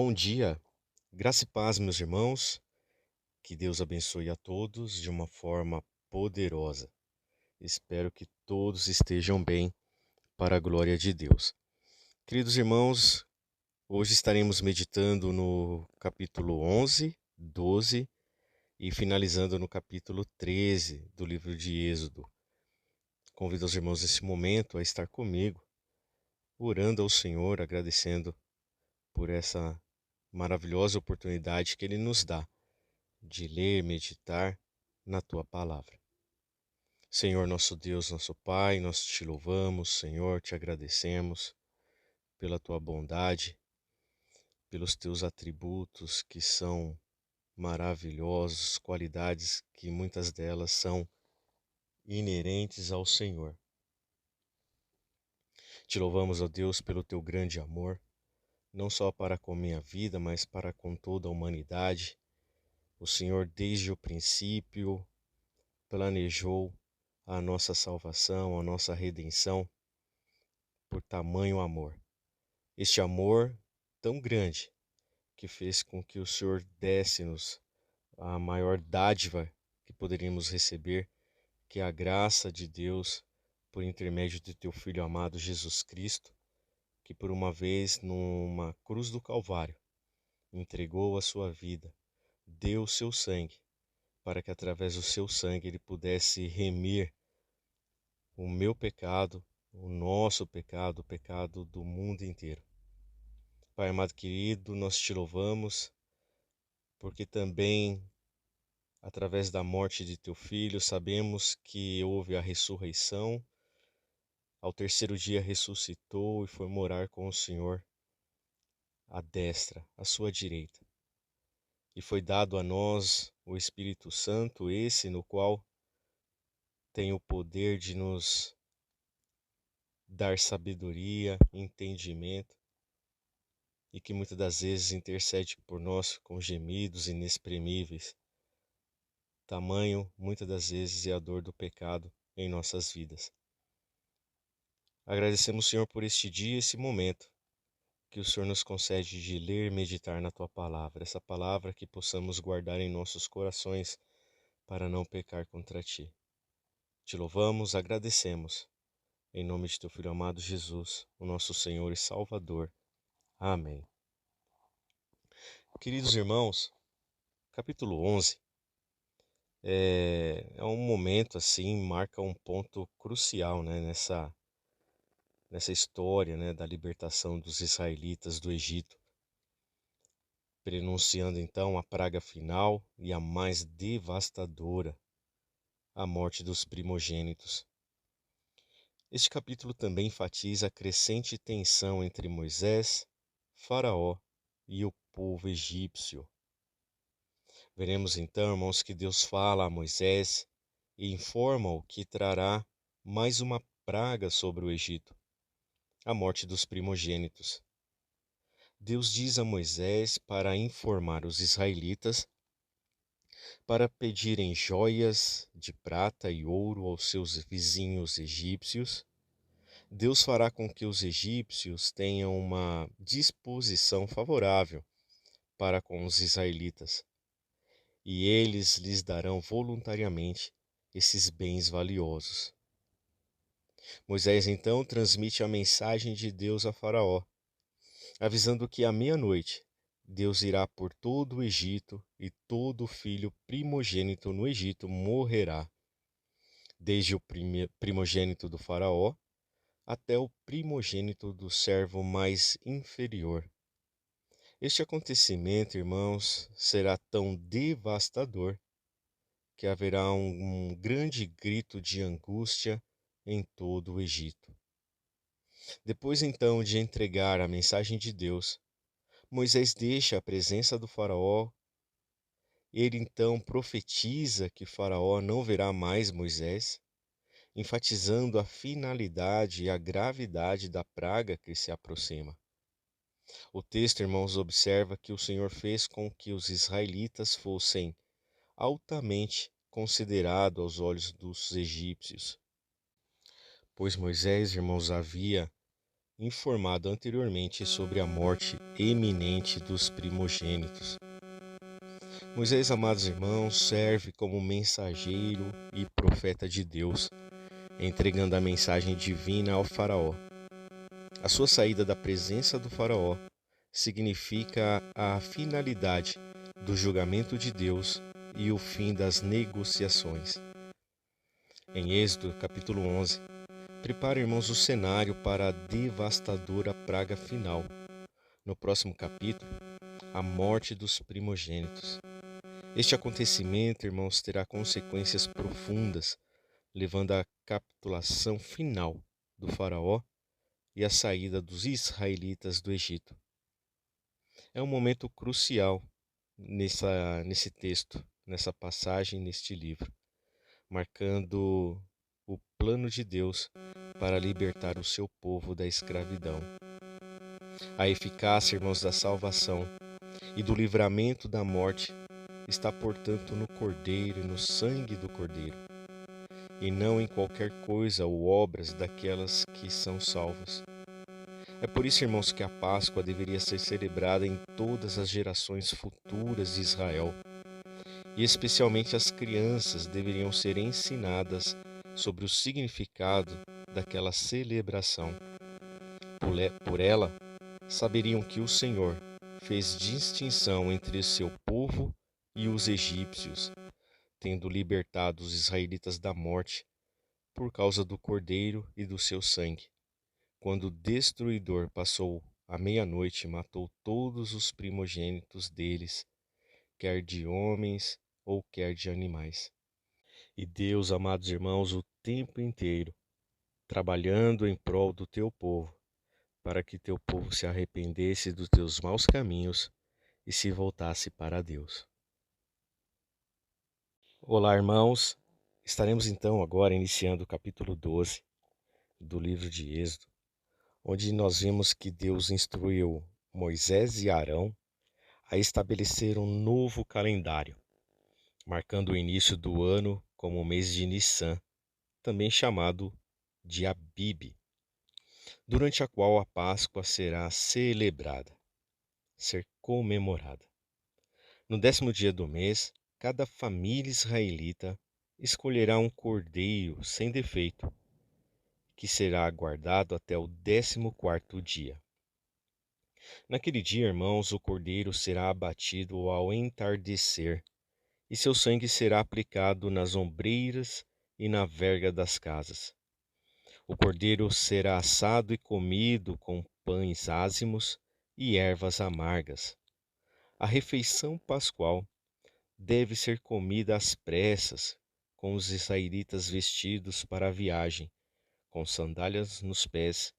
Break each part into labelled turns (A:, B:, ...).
A: Bom dia, graça e paz, meus irmãos. Que Deus abençoe a todos de uma forma poderosa. Espero que todos estejam bem para a glória de Deus. Queridos irmãos, hoje estaremos meditando no capítulo 11, 12 e finalizando no capítulo 13 do livro de Êxodo. Convido os irmãos nesse momento a estar comigo, orando ao Senhor, agradecendo por essa maravilhosa oportunidade que Ele nos dá de ler, meditar na Tua palavra. Senhor, nosso Deus, nosso Pai, nós te louvamos, Senhor, te agradecemos pela Tua bondade, pelos Teus atributos que são maravilhosos, qualidades que muitas delas são inerentes ao Senhor. Te louvamos, ó Deus, pelo Teu grande amor, não só para com minha vida, mas para com toda a humanidade. O Senhor, desde o princípio, planejou a nossa salvação, a nossa redenção, por tamanho amor. Este amor tão grande que fez com que o Senhor desse-nos a maior dádiva que poderíamos receber, que é a graça de Deus por intermédio de teu Filho amado Jesus Cristo, que por uma vez numa cruz do Calvário entregou a sua vida, deu o seu sangue, para que através do seu sangue ele pudesse remir o meu pecado, o nosso pecado, o pecado do mundo inteiro. Pai amado querido, nós te louvamos, porque também, através da morte de teu filho, sabemos que houve a ressurreição. Ao terceiro dia ressuscitou e foi morar com o Senhor à destra, à sua direita. E foi dado a nós o Espírito Santo, esse no qual tem o poder de nos dar sabedoria, entendimento, e que muitas das vezes intercede por nós com gemidos inexprimíveis. Tamanho, muitas das vezes, é a dor do pecado em nossas vidas. Agradecemos, Senhor, por este dia, esse momento que o Senhor nos concede de ler e meditar na Tua palavra, essa palavra que possamos guardar em nossos corações para não pecar contra Ti. Te louvamos, agradecemos, em nome de Teu Filho amado Jesus, o nosso Senhor e Salvador. Amém. Queridos irmãos, capítulo 11 é um momento assim, marca um ponto crucial, né, nessa história, né, da libertação dos israelitas do Egito, prenunciando então a praga final e a mais devastadora, a morte dos primogênitos. Este capítulo também enfatiza a crescente tensão entre Moisés, Faraó e o povo egípcio. Veremos então, irmãos, que Deus fala a Moisés e informa-o que trará mais uma praga sobre o Egito, a morte dos primogênitos. Deus diz a Moisés para informar os israelitas para pedirem joias de prata e ouro aos seus vizinhos egípcios. Deus fará com que os egípcios tenham uma disposição favorável para com os israelitas, e eles lhes darão voluntariamente esses bens valiosos. Moisés então transmite a mensagem de Deus a Faraó, avisando que à meia-noite Deus irá por todo o Egito e todo filho primogênito no Egito morrerá, desde o primogênito do Faraó até o primogênito do servo mais inferior. Este acontecimento, irmãos, será tão devastador que haverá um grande grito de angústia em todo o Egito. Depois então de entregar a mensagem de Deus, Moisés deixa a presença do Faraó. Ele então profetiza que Faraó não verá mais Moisés, enfatizando a finalidade e a gravidade da praga que se aproxima. O texto, irmãos, observa que o Senhor fez com que os israelitas fossem altamente considerados aos olhos dos egípcios, pois Moisés, irmãos, havia informado anteriormente sobre a morte iminente dos primogênitos. Moisés, amados irmãos, serve como mensageiro e profeta de Deus, entregando a mensagem divina ao Faraó. A sua saída da presença do Faraó significa a finalidade do julgamento de Deus e o fim das negociações. Em Êxodo, capítulo 11, prepara, irmãos, o cenário para a devastadora praga final. No próximo capítulo, a morte dos primogênitos. Este acontecimento, irmãos, terá consequências profundas, levando à capitulação final do Faraó e à saída dos israelitas do Egito. É um momento crucial nesse texto, nessa passagem, neste livro, marcando o plano de Deus para libertar o seu povo da escravidão. A eficácia, irmãos, da salvação e do livramento da morte está, portanto, no Cordeiro e no sangue do Cordeiro, e não em qualquer coisa ou obras daquelas que são salvas. É por isso, irmãos, que a Páscoa deveria ser celebrada em todas as gerações futuras de Israel, e especialmente as crianças deveriam ser ensinadas sobre o significado daquela celebração. Por ela, saberiam que o Senhor fez distinção entre o seu povo e os egípcios, tendo libertado os israelitas da morte por causa do Cordeiro e do seu sangue. Quando o destruidor passou a meia-noite e matou todos os primogênitos deles, quer de homens ou quer de animais. E Deus, amados irmãos, o tempo inteiro, trabalhando em prol do teu povo, para que teu povo se arrependesse dos teus maus caminhos e se voltasse para Deus. Olá, irmãos. Estaremos então agora iniciando o capítulo 12 do livro de Êxodo, onde nós vemos que Deus instruiu Moisés e Arão a estabelecer um novo calendário, marcando o início do ano como o mês de Nissan, também chamado de Abib, durante a qual a Páscoa será celebrada, ser comemorada. No 10º dia do mês, cada família israelita escolherá um cordeiro sem defeito, que será guardado até o 14º dia. Naquele dia, irmãos, o cordeiro será abatido ao entardecer, e seu sangue será aplicado nas ombreiras e na verga das casas. O cordeiro será assado e comido com pães ázimos e ervas amargas. A refeição pascual deve ser comida às pressas, com os israelitas vestidos para a viagem, com sandálias nos pés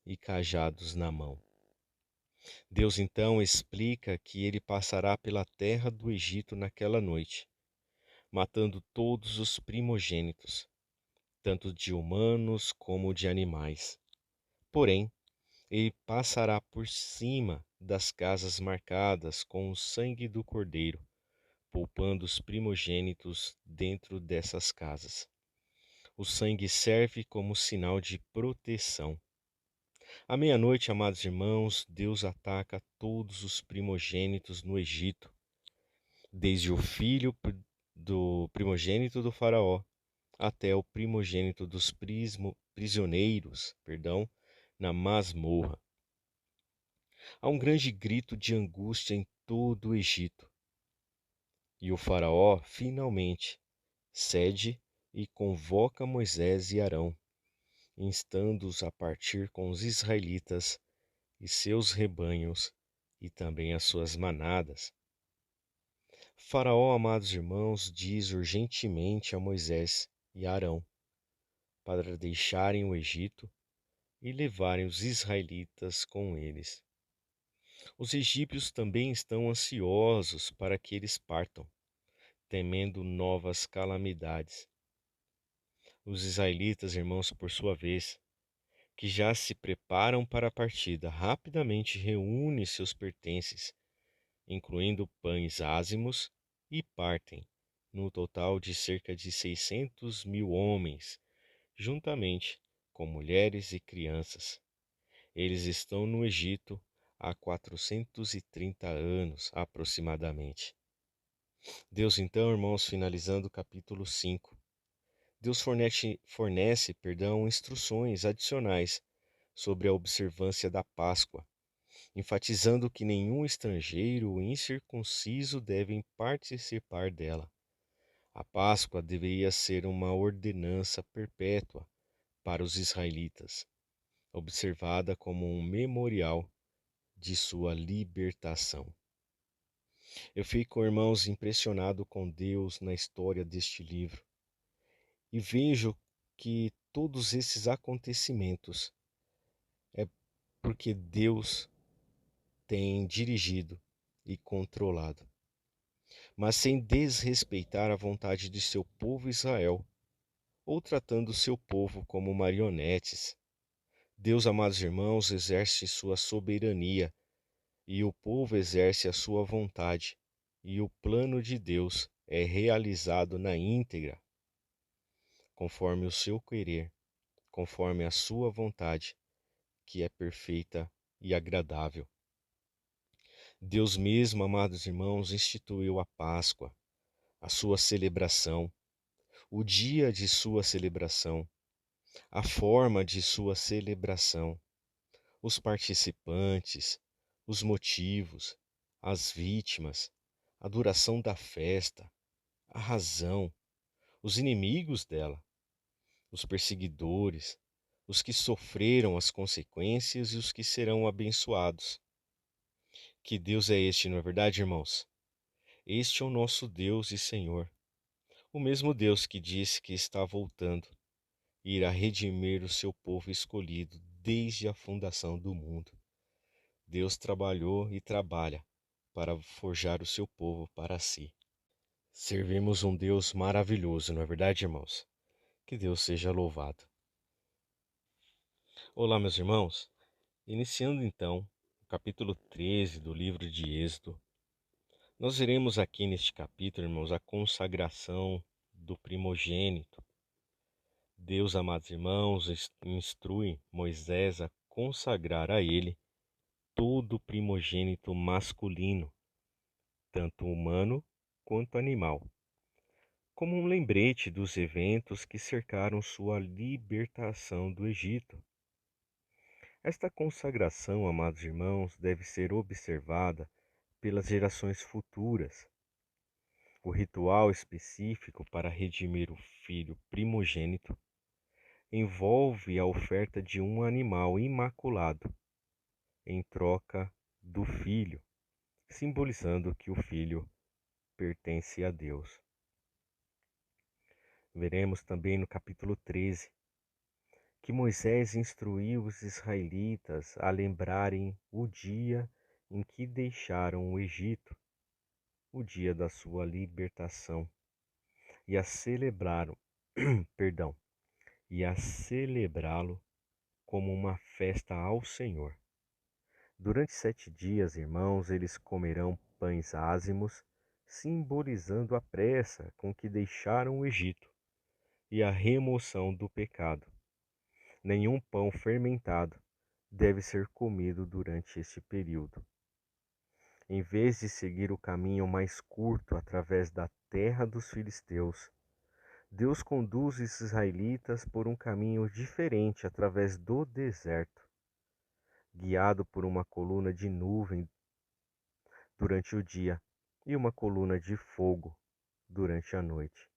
A: e cajados na mão. Deus então explica que ele passará pela terra do Egito naquela noite, matando todos os primogênitos, tanto de humanos como de animais. Porém, ele passará por cima das casas marcadas com o sangue do cordeiro, poupando os primogênitos dentro dessas casas. O sangue serve como sinal de proteção. À meia-noite, amados irmãos, Deus ataca todos os primogênitos no Egito, desde o filho do primogênito do faraó até o primogênito dos prisioneiros, na masmorra. Há um grande grito de angústia em todo o Egito. E o faraó, finalmente, cede e convoca Moisés e Arão, instando-os a partir com os israelitas e seus rebanhos e também as suas manadas. Faraó, amados irmãos, diz urgentemente a Moisés e a Arão para deixarem o Egito e levarem os israelitas com eles. Os egípcios também estão ansiosos para que eles partam, temendo novas calamidades. Os israelitas, irmãos, por sua vez, que já se preparam para a partida, rapidamente reúnem seus pertences, incluindo pães ázimos, e partem, no total de cerca de 600.000 homens, juntamente com mulheres e crianças. Eles estão no Egito há 430 anos aproximadamente. Deus, então, irmãos, finalizando o capítulo 5. Deus fornece, instruções adicionais sobre a observância da Páscoa, enfatizando que nenhum estrangeiro ou incircunciso devem participar dela. A Páscoa deveria ser uma ordenança perpétua para os israelitas, observada como um memorial de sua libertação. Eu fico, irmãos, impressionado com Deus na história deste livro e vejo que todos esses acontecimentos é porque Deus tem dirigido e controlado, mas sem desrespeitar a vontade de seu povo Israel, ou tratando seu povo como marionetes. Deus, amados irmãos, exerce sua soberania e o povo exerce a sua vontade, e o plano de Deus é realizado na íntegra, conforme o seu querer, conforme a sua vontade, que é perfeita e agradável. Deus mesmo, amados irmãos, instituiu a Páscoa, a sua celebração, o dia de sua celebração, a forma de sua celebração, os participantes, os motivos, as vítimas, a duração da festa, a razão, os inimigos dela, os perseguidores, os que sofreram as consequências e os que serão abençoados. Que Deus é este, não é verdade, irmãos? Este é o nosso Deus e Senhor, o mesmo Deus que disse que está voltando e irá redimir o seu povo escolhido desde a fundação do mundo. Deus trabalhou e trabalha para forjar o seu povo para si. Servimos um Deus maravilhoso, não é verdade, irmãos? Que Deus seja louvado. Olá, meus irmãos. Iniciando então o capítulo 13 do livro de Êxodo, nós veremos aqui neste capítulo, irmãos, a consagração do primogênito. Deus, amados irmãos, instrui Moisés a consagrar a ele todo primogênito masculino, tanto humano quanto animal, como um lembrete dos eventos que cercaram sua libertação do Egito. Esta consagração, amados irmãos, deve ser observada pelas gerações futuras. O ritual específico para redimir o filho primogênito envolve a oferta de um animal imaculado em troca do filho, simbolizando que o filho pertence a Deus. Veremos também no capítulo 13 que Moisés instruiu os israelitas a lembrarem o dia em que deixaram o Egito, o dia da sua libertação, e a celebraram, perdão, e a celebrá-lo como uma festa ao Senhor. Durante 7 dias, irmãos, eles comerão pães ázimos, simbolizando a pressa com que deixaram o Egito e a remoção do pecado. Nenhum pão fermentado deve ser comido durante este período. Em vez de seguir o caminho mais curto através da terra dos filisteus, Deus conduz os israelitas por um caminho diferente através do deserto, guiado por uma coluna de nuvem durante o dia e uma coluna de fogo durante a noite.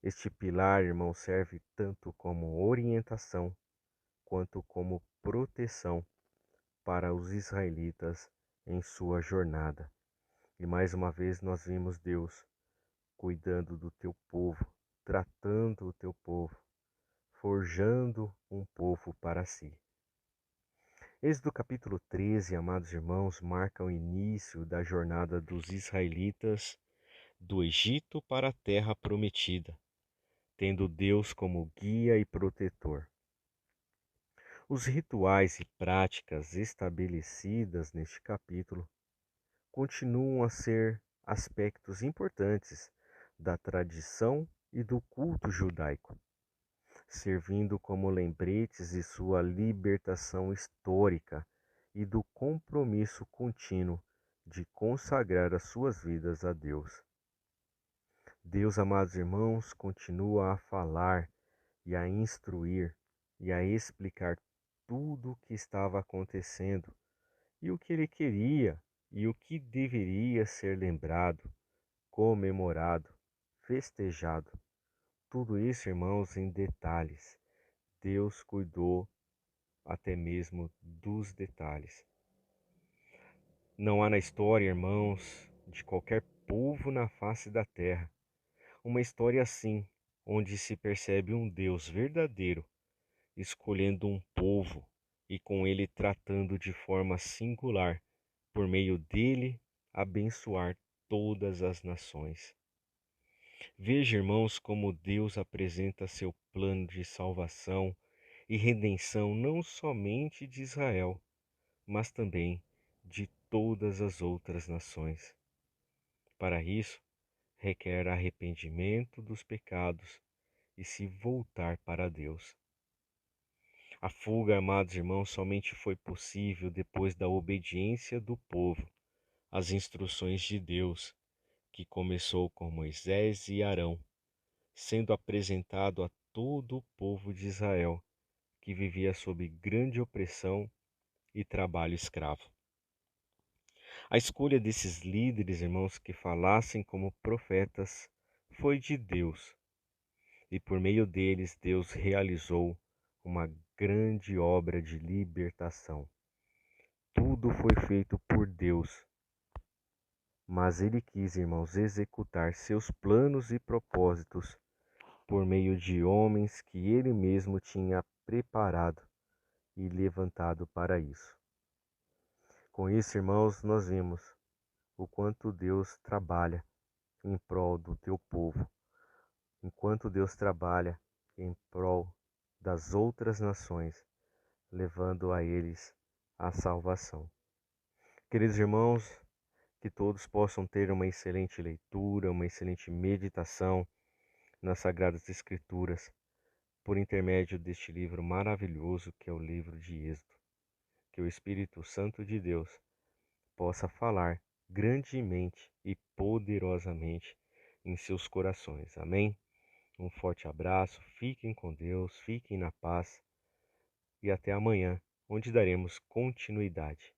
A: Este pilar, irmão, serve tanto como orientação quanto como proteção para os israelitas em sua jornada. E mais uma vez nós vimos Deus cuidando do teu povo, tratando o teu povo, forjando um povo para si. Êxodo capítulo 13, amados irmãos, marca o início da jornada dos israelitas do Egito para a terra prometida, tendo Deus como guia e protetor. Os rituais e práticas estabelecidas neste capítulo continuam a ser aspectos importantes da tradição e do culto judaico. servindo como lembretes de sua libertação histórica e do compromisso contínuo de consagrar as suas vidas a Deus. Deus, amados irmãos, continua a falar e a instruir e a explicar tudo o que estava acontecendo e o que ele queria e o que deveria ser lembrado, comemorado, festejado. Tudo isso, irmãos, em detalhes. Deus cuidou até mesmo dos detalhes. Não há na história, irmãos, de qualquer povo na face da terra, uma história assim, onde se percebe um Deus verdadeiro escolhendo um povo e com ele tratando de forma singular, por meio dele abençoar todas as nações. Veja, irmãos, como Deus apresenta seu plano de salvação e redenção não somente de Israel, mas também de todas as outras nações. Para isso, requer arrependimento dos pecados e se voltar para Deus. A fuga, amados irmãos, somente foi possível depois da obediência do povo às instruções de Deus, que começou com Moisés e Arão, sendo apresentado a todo o povo de Israel, que vivia sob grande opressão e trabalho escravo. A escolha desses líderes, irmãos, que falassem como profetas, foi de Deus, e por meio deles Deus realizou uma grande obra de libertação. Tudo foi feito por Deus, mas Ele quis, irmãos, executar seus planos e propósitos por meio de homens que Ele mesmo tinha preparado e levantado para isso. Com isso, irmãos, nós vimos o quanto Deus trabalha em prol do teu povo, enquanto Deus trabalha em prol das outras nações, levando a eles a salvação. Queridos irmãos, que todos possam ter uma excelente leitura, uma excelente meditação nas Sagradas Escrituras, por intermédio deste livro maravilhoso que é o livro de Êxodo. Que o Espírito Santo de Deus possa falar grandemente e poderosamente em seus corações. Amém? Um forte abraço, fiquem com Deus, fiquem na paz e até amanhã, onde daremos continuidade